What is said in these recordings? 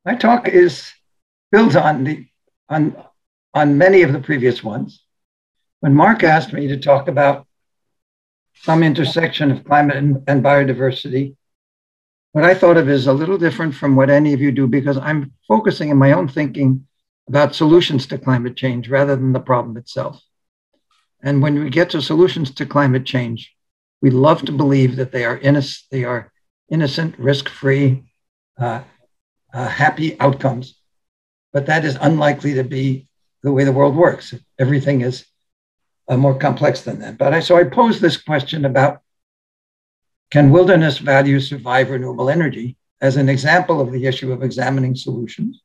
My talk is built on many of the previous ones. When Mark asked me to talk about some intersection of climate and biodiversity, what I thought of is a little different from what any of you do, because I'm focusing in my own thinking about solutions to climate change rather than the problem itself. And when we get to solutions to climate change, we love to believe that they are innocent, risk-free, happy outcomes. But that is unlikely to be the way the world works. Everything is more complex than that. So I pose this question about, can wilderness values survive renewable energy, as an example of the issue of examining solutions,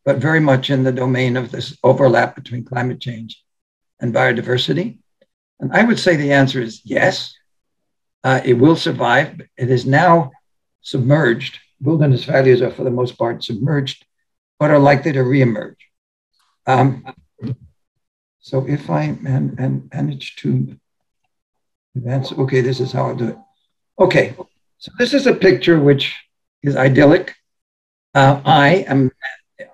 but very much in the domain of this overlap between climate change and biodiversity? And I would say the answer is yes. It will survive. It is now submerged. Wilderness values are, for the most part, submerged, but are likely to reemerge. So if I manage to advance, okay, this is how I'll do it. Okay, so this is a picture which is idyllic. I am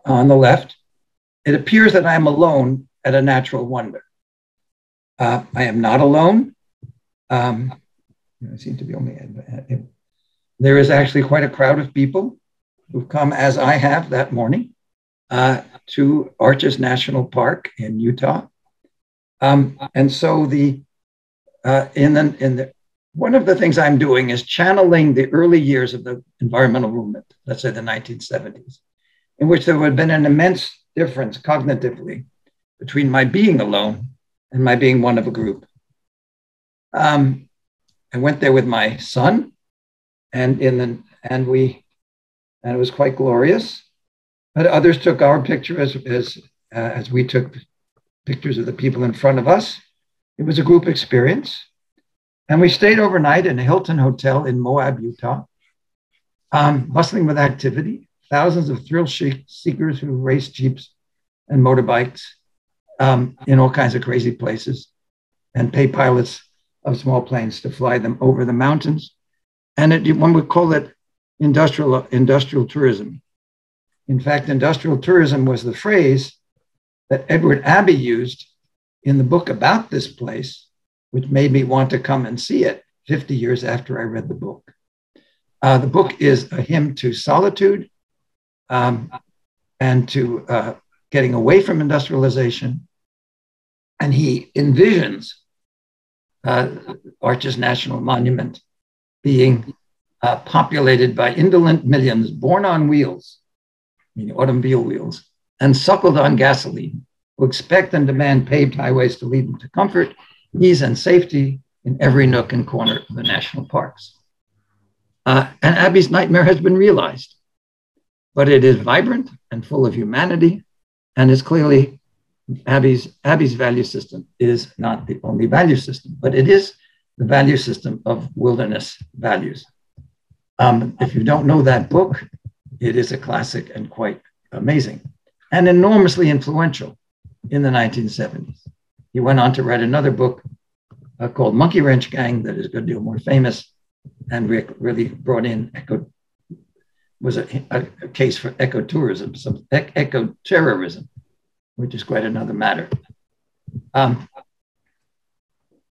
on the left. It appears that I am alone at a natural wonder. I am not alone. I seem to be only. There is actually quite a crowd of people who've come, as I have that morning, to Arches National Park in Utah. And so one of the things I'm doing is channeling the early years of the environmental movement, let's say the 1970s, in which there would have been an immense difference cognitively between my being alone and my being one of a group. I went there with my son, and it was quite glorious. But others took our picture as we took pictures of the people in front of us. It was a group experience. And we stayed overnight in a Hilton Hotel in Moab, Utah, bustling with activity, thousands of thrill seekers who race jeeps and motorbikes in all kinds of crazy places, and pay pilots of small planes to fly them over the mountains. And one would call it industrial tourism. In fact, industrial tourism was the phrase that Edward Abbey used in the book about this place, which made me want to come and see it 50 years after I read the book. The book is a hymn to solitude and to getting away from industrialization. And he envisions Arches National Monument being populated by indolent millions born on wheels, meaning automobile wheels, and suckled on gasoline, who expect and demand paved highways to lead them to comfort, ease, and safety in every nook and corner of the national parks. And Abbey's nightmare has been realized, but it is vibrant and full of humanity, and is clearly Abbey's value system is not the only value system, but it is the value system of wilderness values. If you don't know that book, it is a classic and quite amazing and enormously influential in the 1970s. He went on to write another book called Monkey Wrench Gang that is a good deal more famous, and really brought in was a case for ecotourism, some eco-terrorism, which is quite another matter.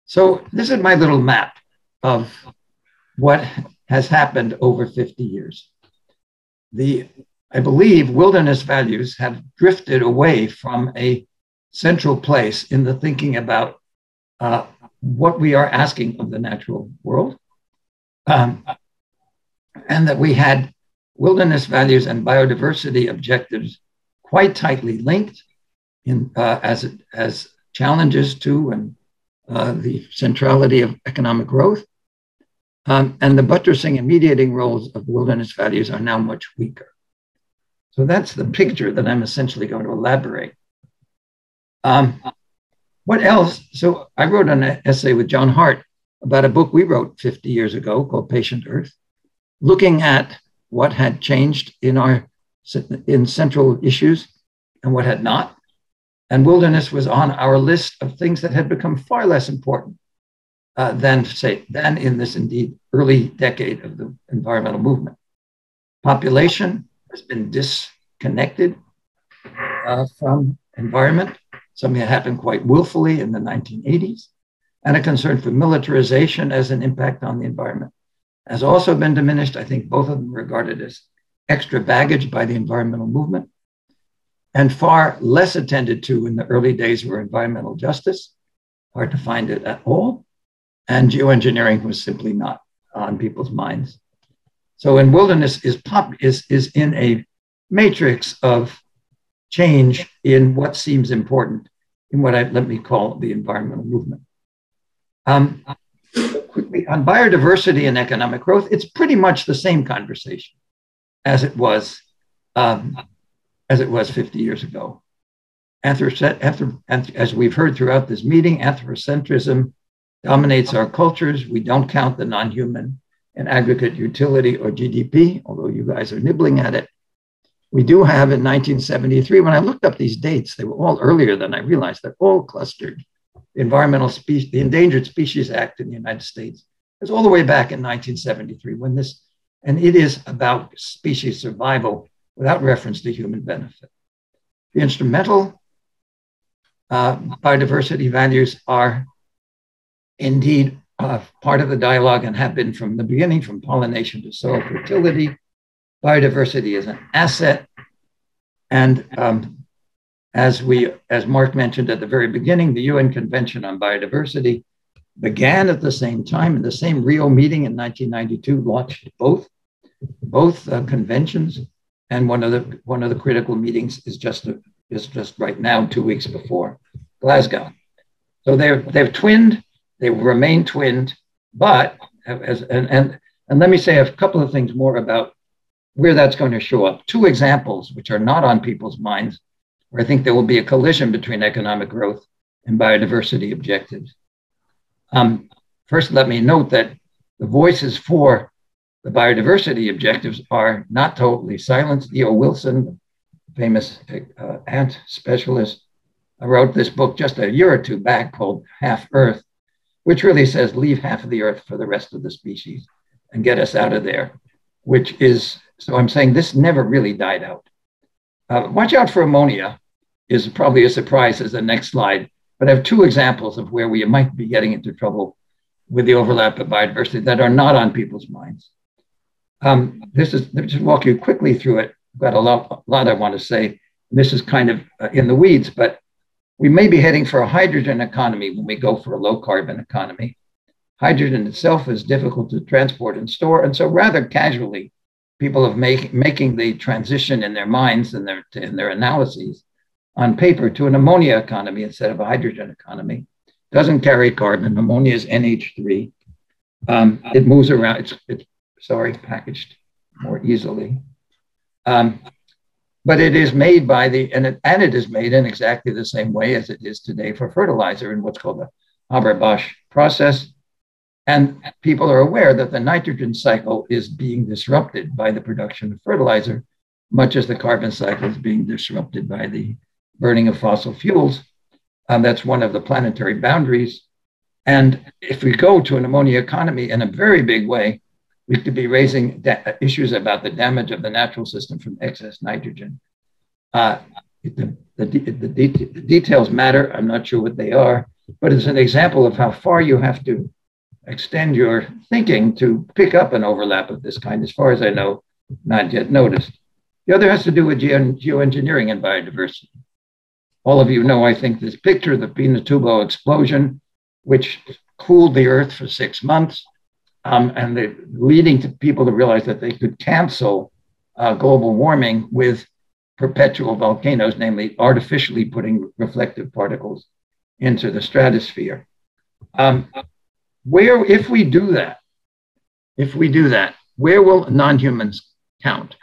So this is my little map of what has happened over 50 years. I believe wilderness values have drifted away from a central place in the thinking about what we are asking of the natural world. And that we had wilderness values and biodiversity objectives quite tightly linked as challenges to and the centrality of economic growth. And the buttressing and mediating roles of wilderness values are now much weaker. So that's the picture that I'm essentially going to elaborate. What else? So I wrote an essay with John Hart about a book we wrote 50 years ago called Patient Earth, looking at what had changed in central issues and what had not. And wilderness was on our list of things that had become far less important than in this indeed early decade of the environmental movement. Population has been disconnected from environment, something that happened quite willfully in the 1980s, and a concern for militarization as an impact on the environment has also been diminished. I think both of them regarded as extra baggage by the environmental movement, and far less attended to in the early days were environmental justice, hard to find it at all, and geoengineering was simply not on people's minds. So in wilderness is in a matrix of change in what seems important in what let me call the environmental movement. Quickly, on biodiversity and economic growth, it's pretty much the same conversation as it was 50 years ago. As we've heard throughout this meeting, anthropocentrism dominates our cultures. We don't count the non-human in aggregate utility or GDP, although you guys are nibbling at it. We do have in 1973, when I looked up these dates, they were all earlier than I realized, they're all clustered. The the Endangered Species Act in the United States is all the way back in 1973 when this, and it is about species survival without reference to human benefit. The instrumental biodiversity values are indeed part of the dialogue and have been from the beginning, from pollination to soil fertility. Biodiversity is an asset. And as Mark mentioned at the very beginning, the UN Convention on Biodiversity began at the same time, in the same Rio meeting in 1992, launched both conventions. And one of the critical meetings is just right now, 2 weeks before Glasgow. So they've twinned. They will remain twinned, but and let me say a couple of things more about where that's going to show up. Two examples which are not on people's minds, where I think there will be a collision between economic growth and biodiversity objectives. First, let me note that the voices for the biodiversity objectives are not totally silenced. E.O. Wilson, the famous ant specialist, wrote this book just a year or two back called Half Earth, which really says leave half of the earth for the rest of the species and get us out of there, which is, so I'm saying this never really died out. Watch out for ammonia is probably a surprise as the next slide, but I have two examples of where we might be getting into trouble with the overlap of biodiversity that are not on people's minds. Let me just walk you quickly through it. I've got a lot I want to say. This is kind of in the weeds, but we may be heading for a hydrogen economy when we go for a low carbon economy. Hydrogen itself is difficult to transport and store. And so rather casually, people are making the transition in their minds and in their analyses on paper to an ammonia economy instead of a hydrogen economy. Doesn't carry carbon. Ammonia is NH3. It moves around. It's packaged more easily. But it is made and it is made in exactly the same way as it is today for fertilizer in what's called the Haber-Bosch process. And people are aware that the nitrogen cycle is being disrupted by the production of fertilizer, much as the carbon cycle is being disrupted by the burning of fossil fuels. That's one of the planetary boundaries. And if we go to an ammonia economy in a very big way, we could be raising issues about the damage of the natural system from excess nitrogen. The details matter. I'm not sure what they are, but it's an example of how far you have to extend your thinking to pick up an overlap of this kind. As far as I know, not yet noticed. The other has to do with geoengineering and biodiversity. All of you know, I think, this picture, the Pinatubo explosion, which cooled the earth for 6 months. And leading to people to realize that they could cancel global warming with perpetual volcanoes, namely artificially putting reflective particles into the stratosphere. If we do that, where will non-humans count?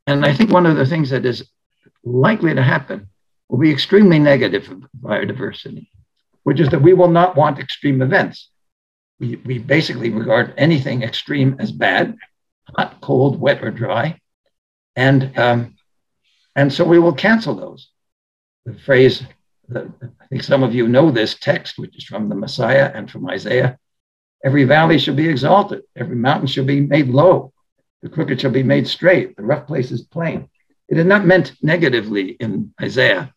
And I think one of the things that is likely to happen will be extremely negative for biodiversity, which is that we will not want extreme events. We basically regard anything extreme as bad, hot, cold, wet, or dry. And so we will cancel those. The phrase, I think some of you know this text, which is from the Messiah and from Isaiah. Every valley shall be exalted. Every mountain shall be made low. The crooked shall be made straight. The rough places plain. It is not meant negatively in Isaiah,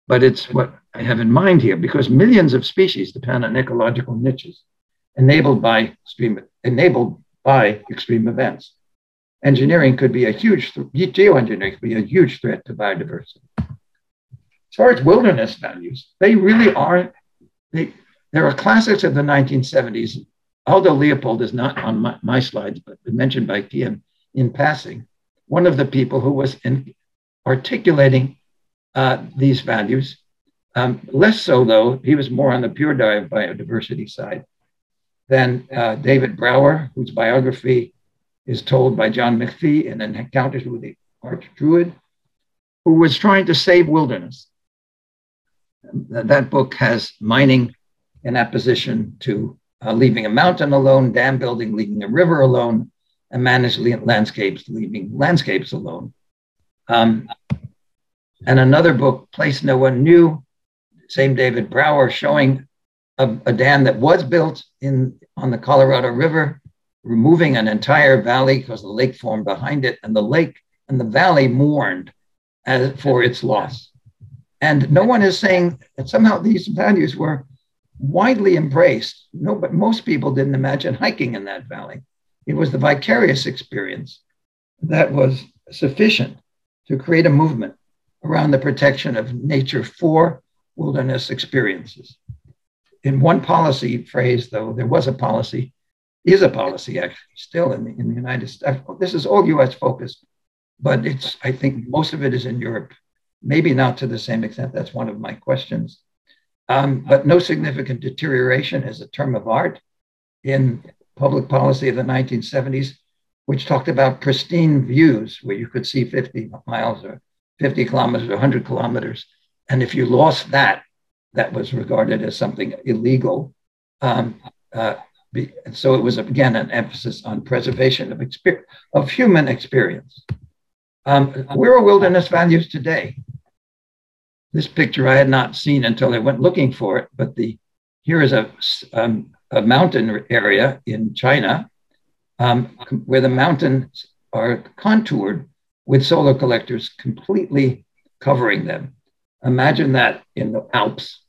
but it's what I have in mind here, because millions of species depend on ecological niches enabled by extreme events. Engineering could be a huge, geoengineering could be a huge threat to biodiversity. As far as wilderness values, they really are, there are classics of the 1970s. Aldo Leopold is not on my slides, but mentioned by Kian in passing. One of the people who was articulating these values, less so though, he was more on the pure biodiversity side than David Brower, whose biography is told by John McPhee in an Encounters with the Arch Druid, who was trying to save wilderness. That book has mining in opposition to leaving a mountain alone, dam building, leaving a river alone, and managed landscapes, leaving landscapes alone. And another book, Place No One Knew, same David Brower, showing a dam that was built on the Colorado River, removing an entire valley because the lake formed behind it, and the lake and the valley mourned for its loss. And no one is saying that somehow these values were widely embraced. No, but most people didn't imagine hiking in that valley. It was the vicarious experience that was sufficient to create a movement around the protection of nature for wilderness experiences. In one policy phrase, though, there was a policy, is a policy actually still in the United States. This is all US focused, but I think most of it is in Europe, maybe not to the same extent. That's one of my questions. But no significant deterioration is a term of art in public policy of the 1970s, which talked about pristine views where you could see 50 miles or 50 kilometers or 100 kilometers. And if you lost that, that was regarded as something illegal. So it was, again, an emphasis on preservation of human experience. Where are wilderness values today? This picture I had not seen until I went looking for it, but here is a mountain area in China where the mountains are contoured with solar collectors completely covering them. Imagine that in the Alps.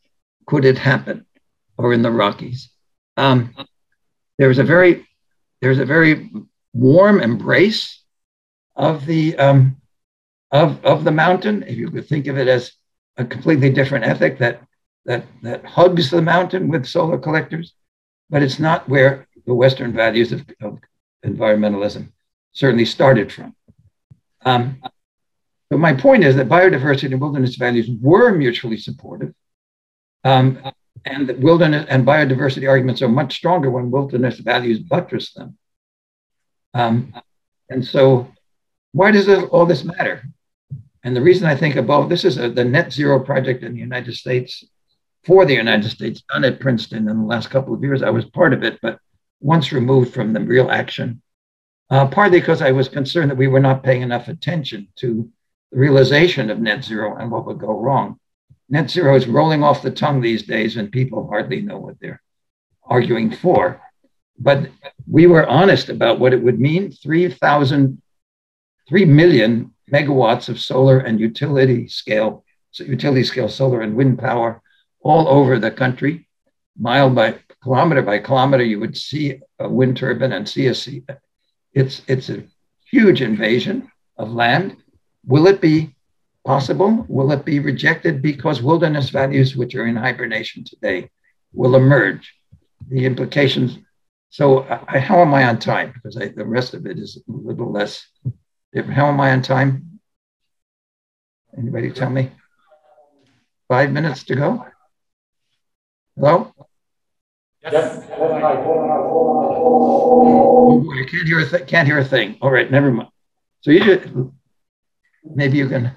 Could it happen? Or in the Rockies? There's a very warm embrace of the mountain. If you could think of it as a completely different ethic that hugs the mountain with solar collectors, but it's not where the Western values of environmentalism certainly started from. But my point is that biodiversity and wilderness values were mutually supportive, and that wilderness and biodiversity arguments are much stronger when wilderness values buttress them. And so why does all this matter? And the reason I think above, this is the net zero project in the United States, for the United States, done at Princeton in the last couple of years. I was part of it, but once removed from the real action, partly because I was concerned that we were not paying enough attention to the realization of net zero and what would go wrong. Net zero is rolling off the tongue these days, and people hardly know what they're arguing for. But we were honest about what it would mean: 3 million megawatts of solar and utility scale solar and wind power all over the country. Kilometer by kilometer, you would see a wind turbine and see a sea. It's a huge invasion of land. Will it be possible? Will it be rejected because wilderness values, which are in hibernation today, will emerge? The implications. So how am I on time? Because the rest of it is a little less different. How am I on time? Anybody tell me? 5 minutes to go? Hello? Yes. Oh, I can't hear a thing. All right, never mind. So maybe you can.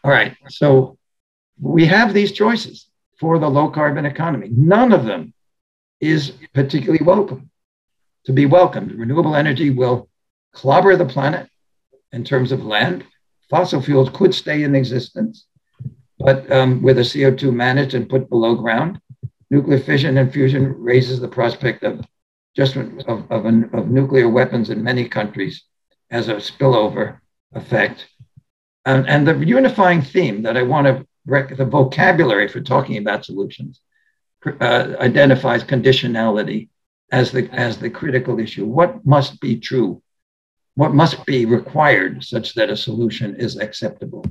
All right, so we have these choices for the low carbon economy. None of them is particularly to be welcomed. Renewable energy will clobber the planet in terms of land. Fossil fuels could stay in existence, but with a CO2 managed and put below ground. Nuclear fission and fusion raises the prospect of nuclear weapons in many countries as a spillover effect. And the unifying theme that I want to, the vocabulary for talking about solutions identifies conditionality as the critical issue. What must be true? What must be required such that a solution is acceptable?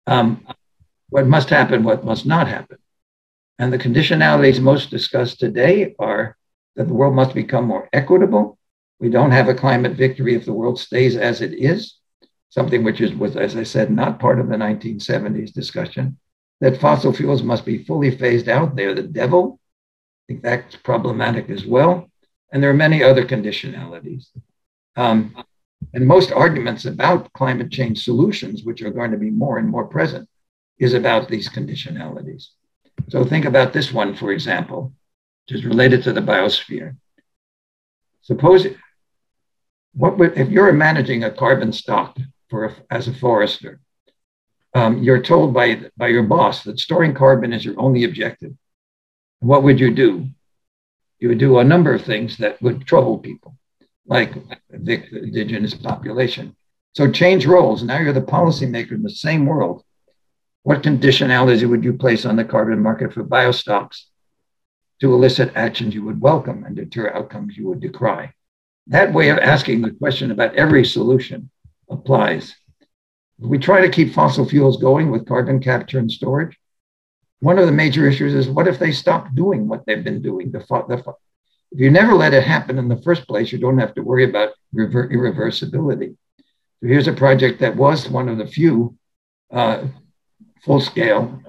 What must happen, what must not happen? And the conditionalities most discussed today are that the world must become more equitable. We don't have a climate victory if the world stays as it is, something which was, as I said, not part of the 1970s discussion. That fossil fuels must be fully phased out. They're the devil. I think that's problematic as well. And there are many other conditionalities. And most arguments about climate change solutions, which are going to be more and more present, is about these conditionalities. So think about this one, for example, which is related to the biosphere. Suppose, if you're managing a carbon stock as a forester, you're told by your boss that storing carbon is your only objective. What would you do? You would do a number of things that would trouble people, like the indigenous population. So change roles. Now you're the policymaker in the same world. What conditionality would you place on the carbon market for biostocks to elicit actions you would welcome and deter outcomes you would decry? That way of asking the question about every solution applies. We try to keep fossil fuels going with carbon capture and storage. One of the major issues is, what if they stop doing what they've been doing? If you never let it happen in the first place, you don't have to worry about irreversibility. So here's a project that was one of the few full-scale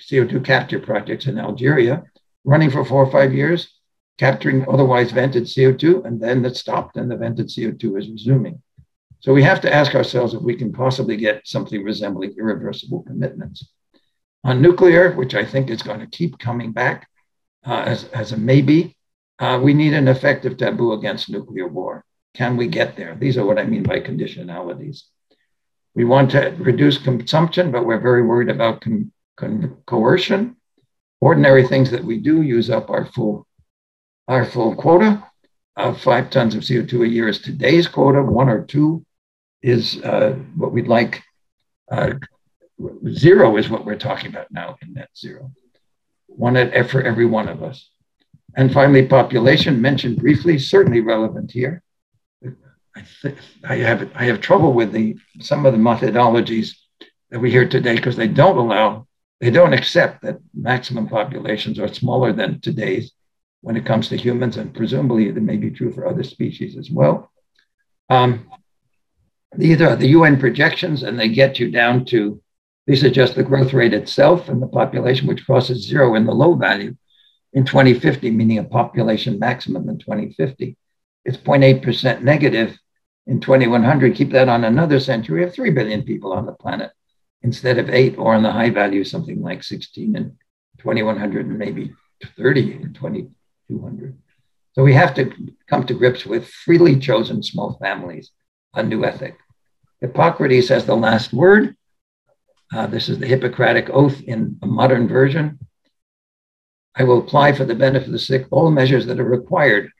CO2 capture projects in Algeria, running for 4 or 5 years, capturing otherwise vented CO2, and then it stopped and the vented CO2 is resuming. So we have to ask ourselves if we can possibly get something resembling irreversible commitments. On nuclear, which I think is going to keep coming back as a maybe, we need an effective taboo against nuclear war. Can we get there? These are what I mean by conditionalities. We want to reduce consumption, but we're very worried about coercion. Ordinary things that we do use up our full quota of 5 tons of CO2 a year is today's quota. 1 or 2 is what we'd like. 0 is what we're talking about now in net zero. 1 for every one of us. And finally, population, mentioned briefly, certainly relevant here. I have trouble with some of the methodologies that we hear today because they don't accept that maximum populations are smaller than today's when it comes to humans, and presumably that may be true for other species as well. These are the UN projections, and they get you down to, these are just the growth rate itself and the population, which crosses 0 in the low value in 2050, meaning a population maximum in 2050. It's 0.8% negative in 2100. Keep that on another century. We have 3 billion people on the planet instead of 8, or on the high value, something like 16 in 2100 and maybe 30 in 2200. So we have to come to grips with freely chosen small families, a new ethic. Hippocrates has the last word. This is the Hippocratic Oath in a modern version. I will apply for the benefit of the sick all measures that are required,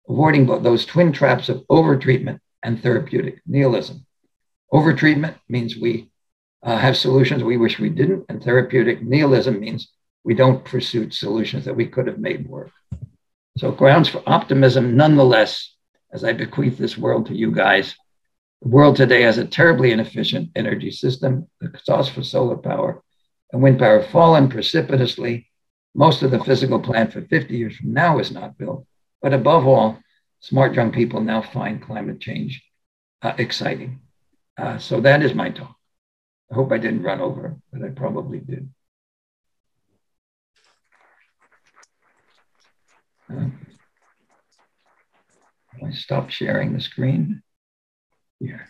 avoiding those twin traps of overtreatment and therapeutic nihilism. Overtreatment means we have solutions we wish we didn't, and therapeutic nihilism means we don't pursue solutions that we could have made work. So grounds for optimism, nonetheless, as I bequeath this world to you guys. The world today has a terribly inefficient energy system. The costs for solar power and wind power have fallen precipitously. Most of the physical plant for 50 years from now is not built. But above all, smart young people now find climate change exciting. So that is my talk. I hope I didn't run over, but I probably did. I stop sharing the screen. Yeah.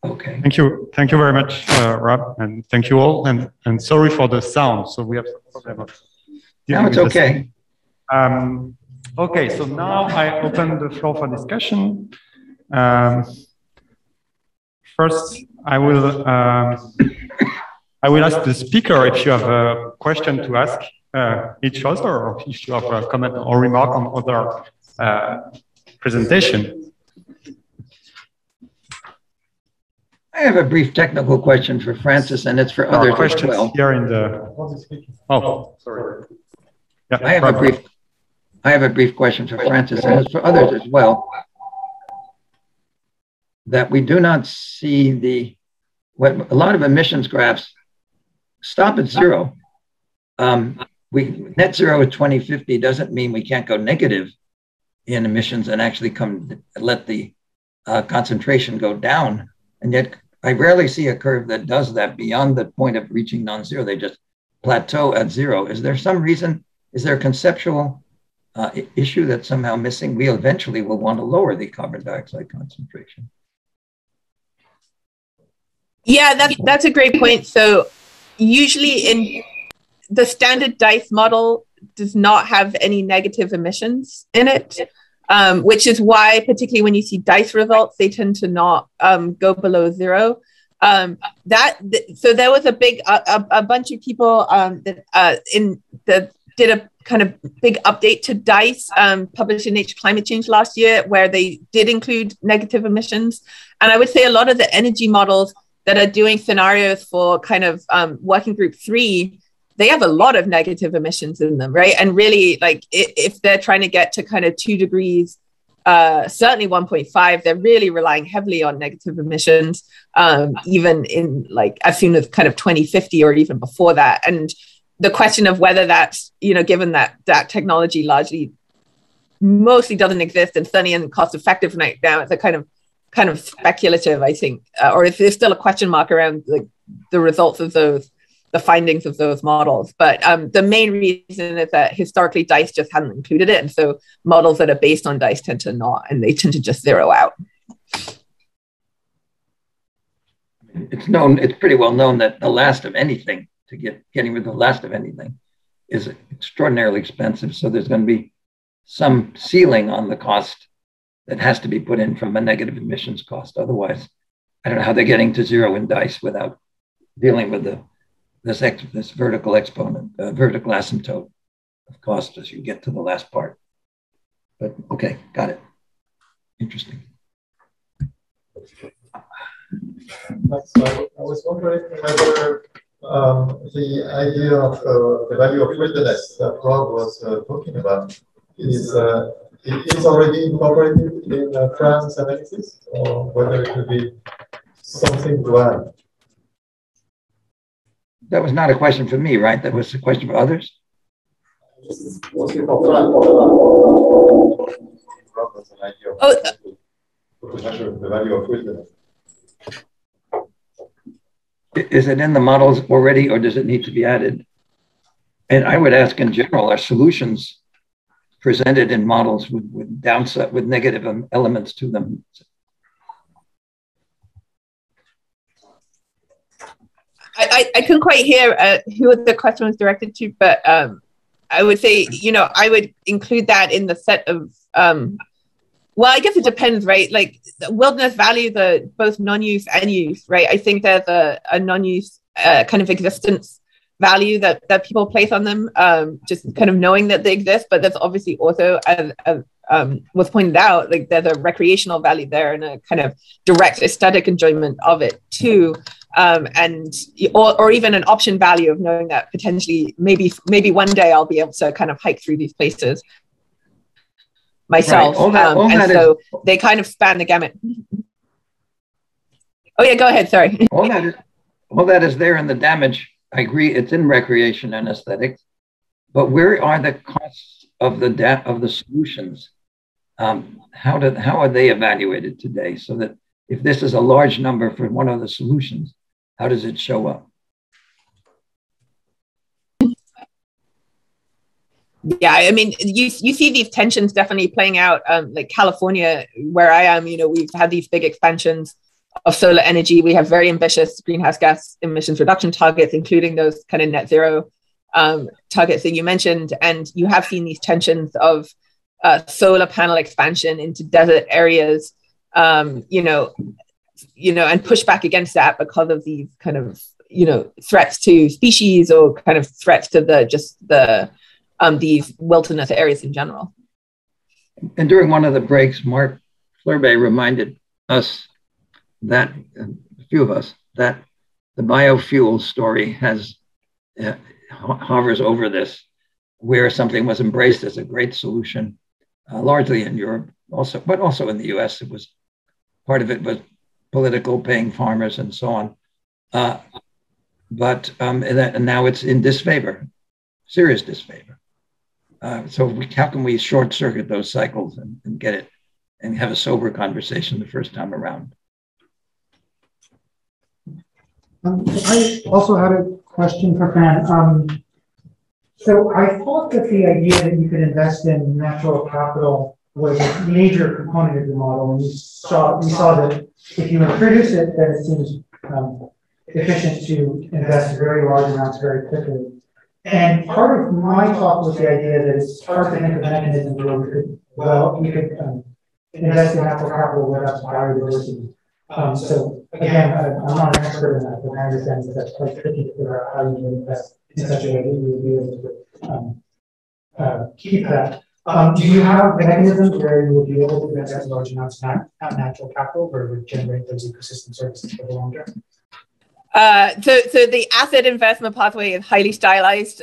Okay. Thank you very much, Rob, and thank you all. And sorry for the sound. So we have some problem of. No, it's okay. Okay, so now I open the floor for discussion. First, I will ask the speaker if you have a question to ask each other, or if you have a comment or remark on other presentation. I have a brief technical question for Francis, and it's for others as well. Here in the... Oh, sorry. Yeah, I have a brief question for Francis, and it's for others as well. That we do not see what a lot of emissions graphs stop at zero. Net zero at 2050 doesn't mean we can't go negative in emissions and actually let the concentration go down. And yet I rarely see a curve that does that beyond the point of reaching non-zero. They just plateau at zero. Is there some reason? Is there a conceptual issue that's somehow missing? We eventually will want to lower the carbon dioxide concentration. Yeah, that's a great point. So usually in the standard DICE model does not have any negative emissions in it, which is why, particularly when you see DICE results, they tend to not go below zero. So there was a bunch of people that did a kind of big update to DICE published in Nature Climate Change last year, where they did include negative emissions. And I would say a lot of the energy models that are doing scenarios for kind of working group 3, they have a lot of negative emissions in them, right? And really, like, if they're trying to get to kind of 2 degrees, certainly 1.5, they're really relying heavily on negative emissions, even in like as soon as kind of 2050 or even before that. And the question of whether that's, given that that technology mostly doesn't exist and certainly isn't cost effective right now, it's a kind of speculative, I think, or if there's still a question mark around the results of the findings of those models. But the main reason is that historically DICE just hadn't included it. And so models that are based on DICE tend to not, and they tend to just zero out. It's pretty well known that the last of anything, getting rid of the last of anything is extraordinarily expensive. So there's going to be some ceiling on the cost that has to be put in from a negative emissions cost. Otherwise, I don't know how they're getting to zero in DICE without dealing with this vertical exponent, vertical asymptote of cost as you get to the last part. But okay, got it. Interesting. So I was wondering whether the idea of the value of wilderness that Rob was talking about is already incorporated in France's analysis, or whether it could be something to add. That was not a question for me, right? That was a question for others? Mostly for France. Rob has an idea of to measure the value of wilderness. Is it in the models already, or does it need to be added? And I would ask in general, are solutions presented in models with downside, with negative elements to them? I couldn't quite hear who the question was directed to, but I would say, I would include that in the set of, well, I guess it depends, right? Like wilderness values are both non-use and use, right? I think there's a non-use kind of existence value that people place on them, just kind of knowing that they exist. But there's obviously also, as was pointed out, like there's a recreational value there and a kind of direct aesthetic enjoyment of it too. Or even an option value of knowing that potentially maybe one day I'll be able to kind of hike through these places myself. Right. So they kind of span the gamut. Oh yeah, go ahead, sorry. All that is there in the damage. I agree, it's in recreation and aesthetics, but where are the costs of the solutions? How are they evaluated today? So that if this is a large number for one of the solutions, how does it show up? Yeah, I mean, you see these tensions definitely playing out. Like California, where I am, we've had these big expansions of solar energy. We have very ambitious greenhouse gas emissions reduction targets, including those kind of net zero targets that you mentioned. And you have seen these tensions of solar panel expansion into desert areas, and push back against that because of these kind of, threats to species or kind of threats to these wilderness areas in general. And during one of the breaks, Mark Fleurbe reminded us that few of us, that the biofuel story hovers over this, where something was embraced as a great solution, largely in Europe, but also in the US. It was part of it was political, paying farmers and so on. And now it's in disfavor, serious disfavor. So how can we short circuit those cycles and get it and have a sober conversation the first time around? I also had a question for Fan. So I thought that the idea that you could invest in natural capital was a major component of the model, and we saw that if you introduce it, then it seems efficient to invest very large amounts very quickly. And part of my talk was the idea that it's hard to think of mechanisms where we could invest in natural capital without biodiversity. So again, I'm not an expert in that, but I understand that that's quite tricky to figure out how you would invest in such a way that you would be able to keep that. Do you have mechanisms where you would be able to invest large amounts of natural capital where it would generate those ecosystem services for the long term? So the asset investment pathway is highly stylized.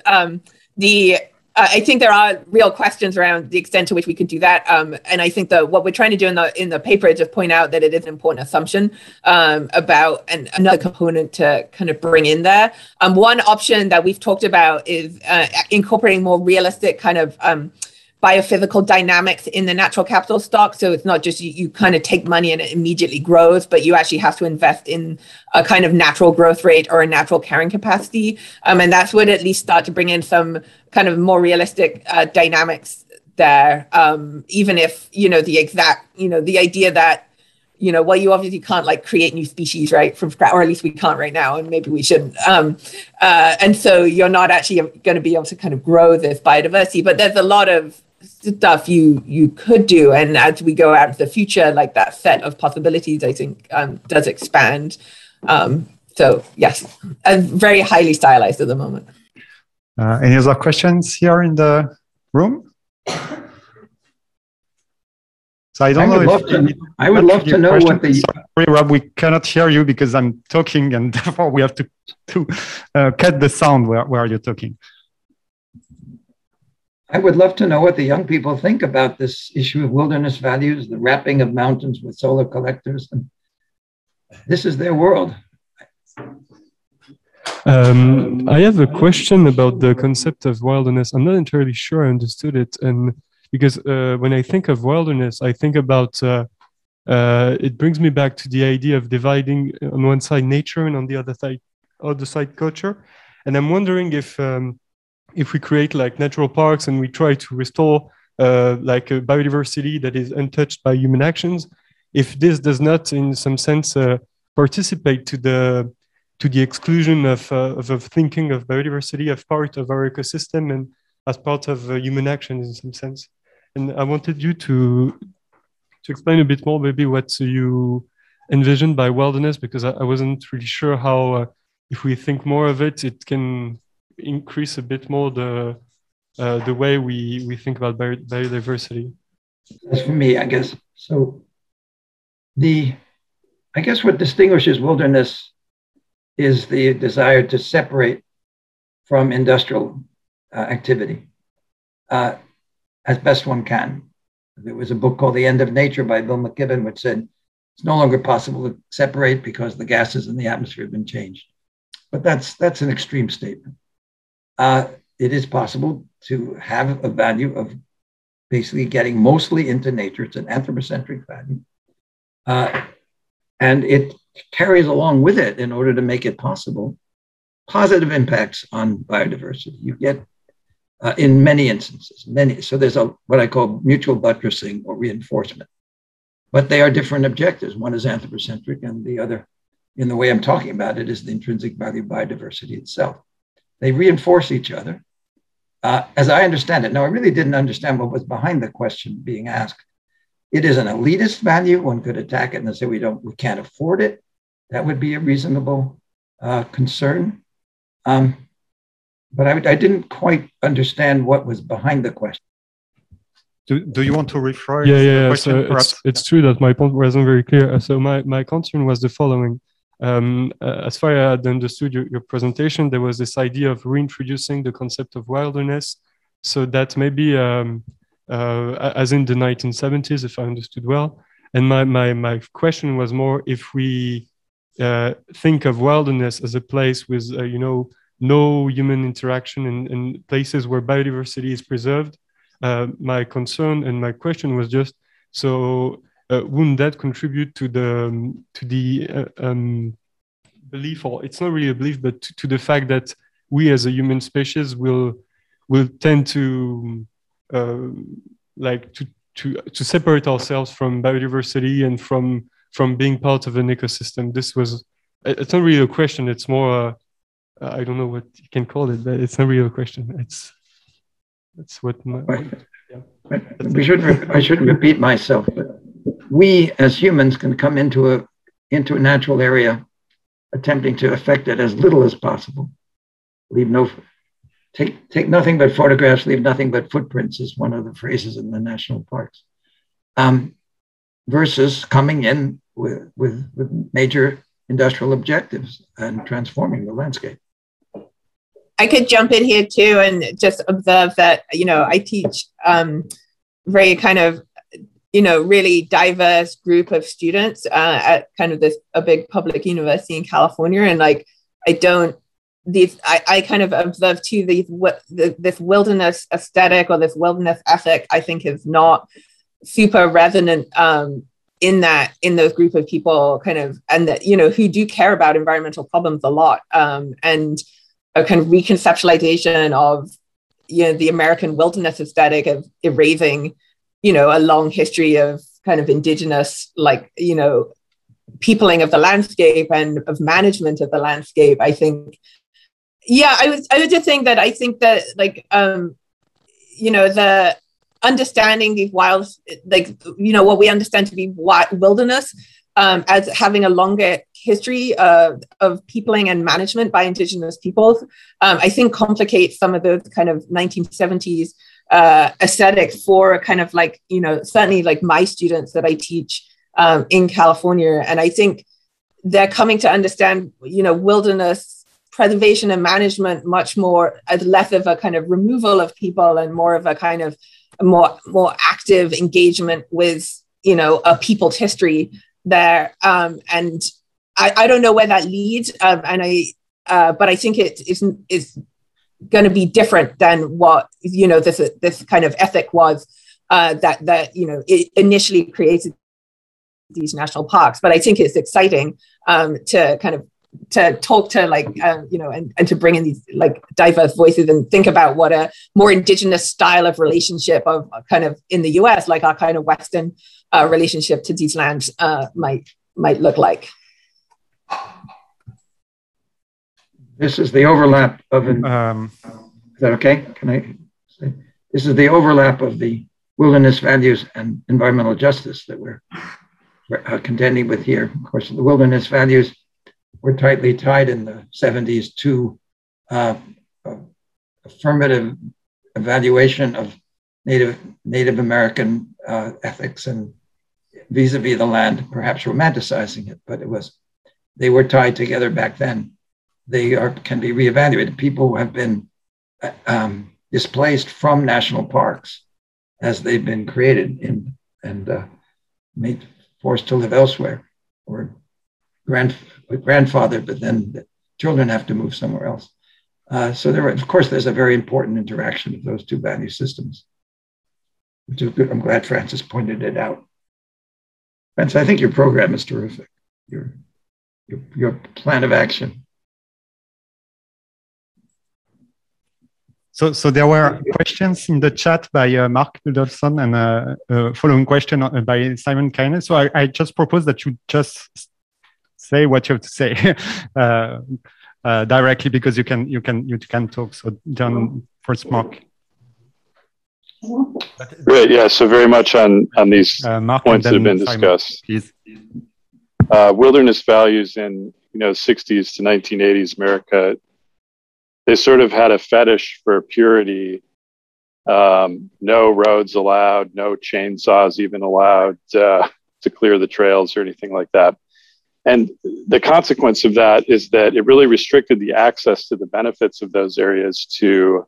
I think there are real questions around the extent to which we could do that. And I think what we're trying to do in the paper is just point out that it is an important assumption about another component to kind of bring in there. One option that we've talked about is incorporating more realistic kind of biophysical dynamics in the natural capital stock. So it's not just you kind of take money and it immediately grows, but you actually have to invest in a kind of natural growth rate or a natural carrying capacity. And that's would at least start to bring in some kind of more realistic dynamics there. Even if, the idea that, well, you obviously can't like create new species, right, from scratch, or at least we can't right now, and maybe we shouldn't. And so you're not actually going to be able to kind of grow this biodiversity, but there's a lot of stuff you could do, and as we go out into the future, like that set of possibilities, I think does expand. So yes, very highly stylized at the moment. Any other questions here in the room? So I don't know if I would love to know what the. Sorry, Rob, we cannot hear you because I'm talking, and therefore we have to cut the sound where you're talking. I would love to know what the young people think about this issue of wilderness values, the wrapping of mountains with solar collectors. And this is their world. I have a question about the concept of wilderness. I'm not entirely sure I understood it. And because when I think of wilderness, I think about, it brings me back to the idea of dividing on one side nature and on the other side culture. And I'm wondering if we create like natural parks and we try to restore like a biodiversity that is untouched by human actions, if this does not in some sense participate to the exclusion of thinking of biodiversity as part of our ecosystem and as part of human action in some sense. And I wanted you to explain a bit more maybe what you envisioned by wilderness, because I wasn't really sure how, if we think more of it, it can increase a bit more the way we think about biodiversity. That's for me, I guess. So I guess what distinguishes wilderness is the desire to separate from industrial activity as best one can. There was a book called The End of Nature by Bill McKibben, which said it's no longer possible to separate because the gases in the atmosphere have been changed. But that's an extreme statement. It is possible to have a value of basically getting mostly into nature. It's an anthropocentric value. And it carries along with it, in order to make it possible, positive impacts on biodiversity. You get, in many instances, so there's what I call mutual buttressing or reinforcement. But they are different objectives. One is anthropocentric, and the other, in the way I'm talking about it, is the intrinsic value of biodiversity itself. They reinforce each other, as I understand it. Now, I really didn't understand what was behind the question being asked. It is an elitist value. One could attack it and say we can't afford it. That would be a reasonable concern. But I didn't quite understand what was behind the question. Do you want to rephrase? Yeah. So it's true that my point wasn't very clear. So my concern was the following. as far as I had understood your presentation, there was this idea of reintroducing the concept of wilderness, so that maybe, as in the 1970s, if I understood well. And my question was more, if we think of wilderness as a place with, no human interaction and places where biodiversity is preserved, my concern and my question was just, so wouldn't that contribute to the belief, or it's not really a belief, but to the fact that we as a human species will tend to to separate ourselves from biodiversity and from being part of an ecosystem? It's not really a question. It's more, I don't know what you can call it, but it's not really a question. That's what yeah. I shouldn't repeat myself, but we as humans can come into a natural area attempting to affect it as little as possible. Take nothing but photographs, leave nothing but footprints is one of the phrases in the national parks. Versus coming in with major industrial objectives and transforming the landscape. I could jump in here too and just observe that, I teach very kind of, really diverse group of students at kind of a big public university in California. And I kind of observe too, this wilderness aesthetic or this wilderness ethic, I think is not super resonant in those group of people kind of, and that, who do care about environmental problems a lot. And a kind of reconceptualization of, the American wilderness aesthetic of erasing, a long history of kind of indigenous, peopling of the landscape and of management of the landscape. I think, I was just saying that I think that the understanding these wilds, what we understand to be wilderness, as having a longer history of peopling and management by indigenous peoples, I think complicates some of those kind of 1970s aesthetics for kind of certainly my students that I teach in California. And I think they're coming to understand, wilderness preservation and management much more as less of a kind of removal of people and more of a kind of more active engagement with, a people's history there. And I don't know where that leads. But I think it is going to be different than what, this kind of ethic was that it initially created these national parks. But I think it's exciting to kind of to talk to and to bring in these diverse voices and think about what a more indigenous style of relationship of kind of in the US, our kind of Western relationship to these lands might look like. This is the overlap of is that okay? Can I say? This is the overlap of the wilderness values and environmental justice that we're contending with here. Of course, the wilderness values were tightly tied in the 70s to affirmative evaluation of Native American ethics and vis-a-vis the land, perhaps romanticizing it, but they were tied together back then. They can be reevaluated. People who have been displaced from national parks as they've been created and made forced to live elsewhere, or grandfathered, but then the children have to move somewhere else. So of course, there's a very important interaction of those two value systems, which is good. I'm glad Francis pointed it out. Francis, I think your program is terrific. Your plan of action. So there were questions in the chat by Mark Ludolson and a following question by Simon Kane. So I just propose that you just say what you have to say directly, because you can talk. So John, first Mark. Great, yeah. So very much on these points that have been discussed. Wilderness values in 60s to 1980s America, they sort of had a fetish for purity. No roads allowed, no chainsaws even allowed to clear the trails or anything like that. And the consequence of that is that it really restricted the access to the benefits of those areas to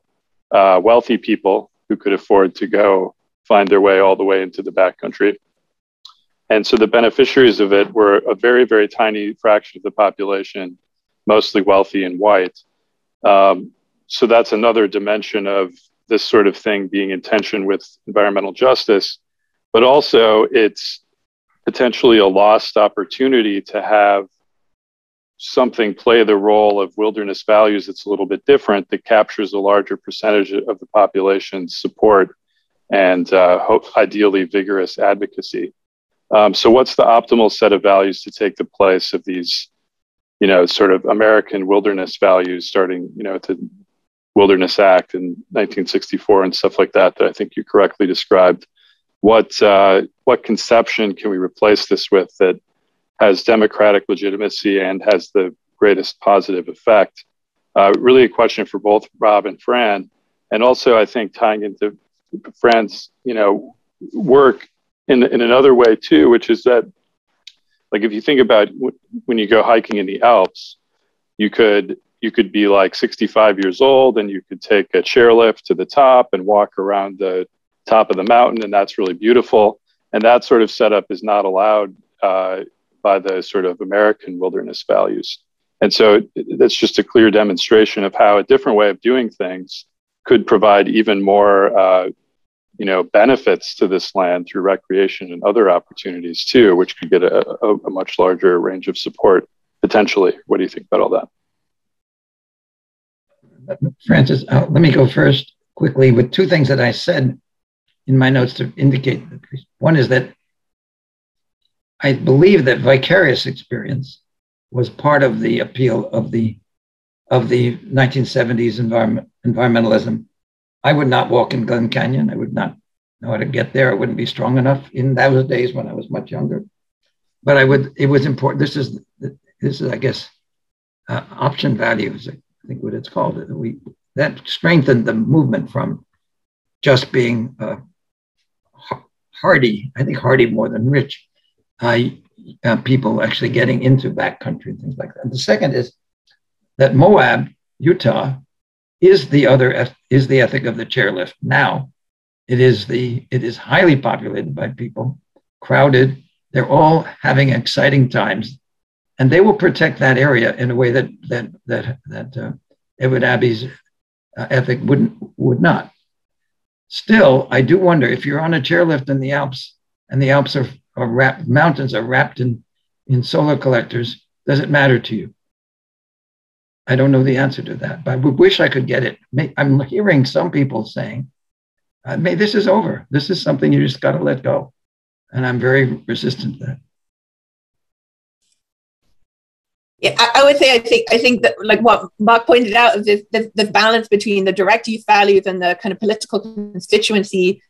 wealthy people who could afford to go find their way all the way into the backcountry. And so the beneficiaries of it were a very, very tiny fraction of the population, mostly wealthy and white. So that's another dimension of this sort of thing being in tension with environmental justice, but also it's potentially a lost opportunity to have something play the role of wilderness values that's a little bit different, that captures a larger percentage of the population's support and ideally vigorous advocacy. So what's the optimal set of values to take the place of these, sort of American wilderness values, starting, at the Wilderness Act in 1964 and stuff like that I think you correctly described? What conception can we replace this with that has democratic legitimacy and has the greatest positive effect? Really a question for both Rob and Fran. And also, I think tying into Fran's, work in another way too, which is that, like, if you think about when you go hiking in the Alps, you could be like 65 years old and you could take a chairlift to the top and walk around the top of the mountain, and that's really beautiful. And that sort of setup is not allowed by the sort of American wilderness values. And so that's just a clear demonstration of how a different way of doing things could provide even more benefits to this land through recreation and other opportunities too, which could get a much larger range of support potentially. What do you think about all that? Francis, let me go first quickly with two things that I said in my notes to indicate. One is that I believe that vicarious experience was part of the appeal of the 1970s environmentalism. I would not walk in Glen Canyon. I would not know how to get there. I wouldn't be strong enough in those days when I was much younger. But it was important. This is I guess, option values, I think what it's called. That strengthened the movement from just being hardy, I think hardy more than rich, people actually getting into backcountry and things like that. And the second is that Moab, Utah, is the ethic of the chairlift. Now, it is highly populated by people, crowded. They're all having exciting times, and they will protect that area in a way that Edward Abbey's ethic would not. Still, I do wonder if you're on a chairlift in the Alps, and the Alps mountains are wrapped in solar collectors, does it matter to you? I don't know the answer to that, but I wish I could get it. I'm hearing some people saying, this is over. This is something you just got to let go. And I'm very resistant to that. Yeah, I would say I think that, like what Mark pointed out, is the balance between the direct use values and the kind of political constituency.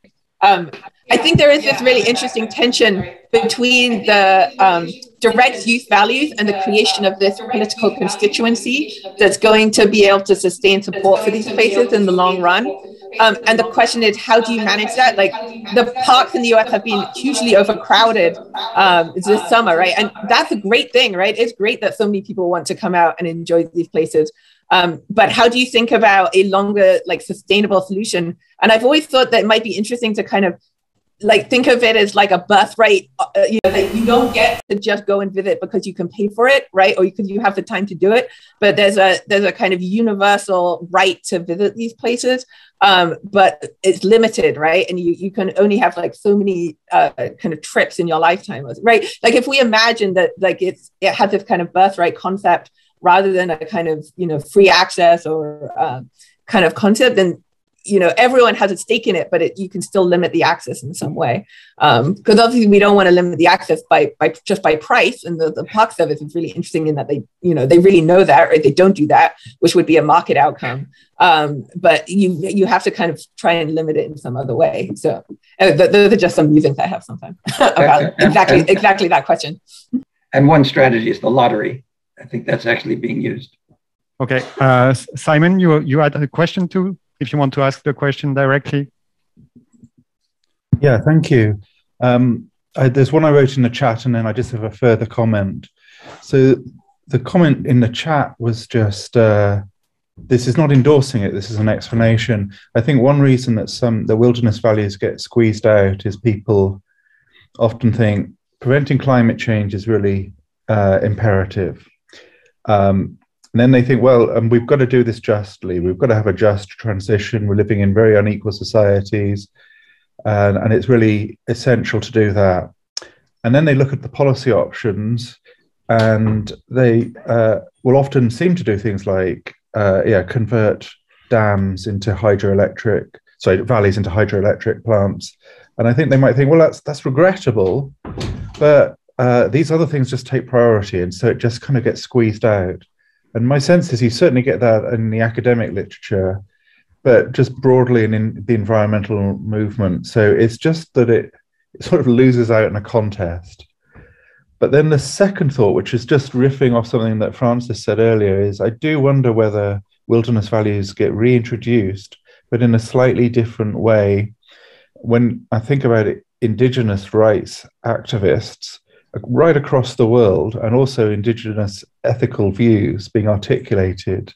I think there is this really interesting tension between the direct use values and the creation of this political constituency that's going to be able to sustain support for these places in the long run. And the question is, how do you manage that? Like, the parks in the US have been hugely overcrowded this summer, right? And that's a great thing, right? It's great that so many people want to come out and enjoy these places. But how do you think about a longer, like, sustainable solution? And I've always thought that it might be interesting to kind of like think of it as like a birthright, that you don't get to just go and visit because you can pay for it, right? Or because you have the time to do it. But there's a kind of universal right to visit these places, but it's limited, right? And you can only have like so many kind of trips in your lifetime, right? Like if we imagine that like it has this kind of birthright concept rather than a kind of free access or kind of concept, then everyone has a stake in it, but you can still limit the access in some way. Because obviously we don't want to limit the access by price. And the park service is really interesting in that they really know that, or they don't do that, which would be a market outcome. But you have to kind of try and limit it in some other way. So those are just some musings I have sometimes about exactly that question. And one strategy is the lottery. I think that's actually being used. Okay, Simon, you had a question too? If you want to ask the question directly. Yeah, thank you. There's one I wrote in the chat, and then I just have a further comment. So the comment in the chat was just, this is not endorsing it, this is an explanation. I think one reason that the wilderness values get squeezed out is people often think preventing climate change is really imperative. And then they think, well, we've got to do this justly. We've got to have a just transition. We're living in very unequal societies, and it's really essential to do that. And then they look at the policy options, and they will often seem to do things like, convert dams into valleys into hydroelectric plants. And I think they might think, well, that's regrettable, but these other things just take priority, and so it just kind of gets squeezed out. And my sense is you certainly get that in the academic literature, but just broadly in the environmental movement. So it's just that it sort of loses out in a contest. But then the second thought, which is just riffing off something that Francis said earlier, is I do wonder whether wilderness values get reintroduced, but in a slightly different way. When I think about it, indigenous rights activists right across the world, and also indigenous ethical views being articulated.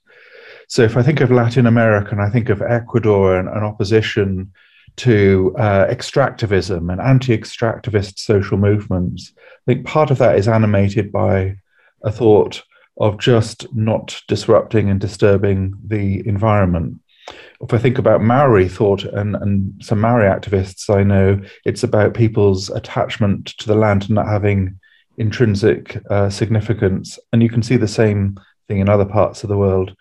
So if I think of Latin America and I think of Ecuador and opposition to extractivism and anti-extractivist social movements, I think part of that is animated by a thought of just not disrupting and disturbing the environment. If I think about Maori thought and some Maori activists I know, it's about people's attachment to the land and not having intrinsic significance. And you can see the same thing in other parts of the world.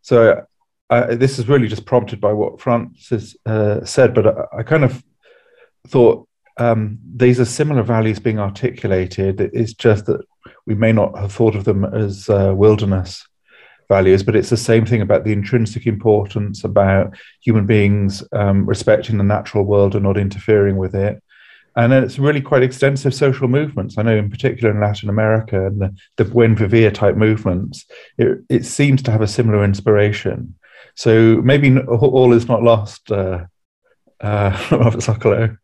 So this is really just prompted by what Francis said, but I kind of thought these are similar values being articulated. It's just that we may not have thought of them as wilderness values, but it's the same thing about the intrinsic importance about human beings respecting the natural world and not interfering with it. And then it's really quite extensive social movements. I know in particular in Latin America and the Buen Vivir type movements, it seems to have a similar inspiration. So maybe all is not lost, Robert Socolow.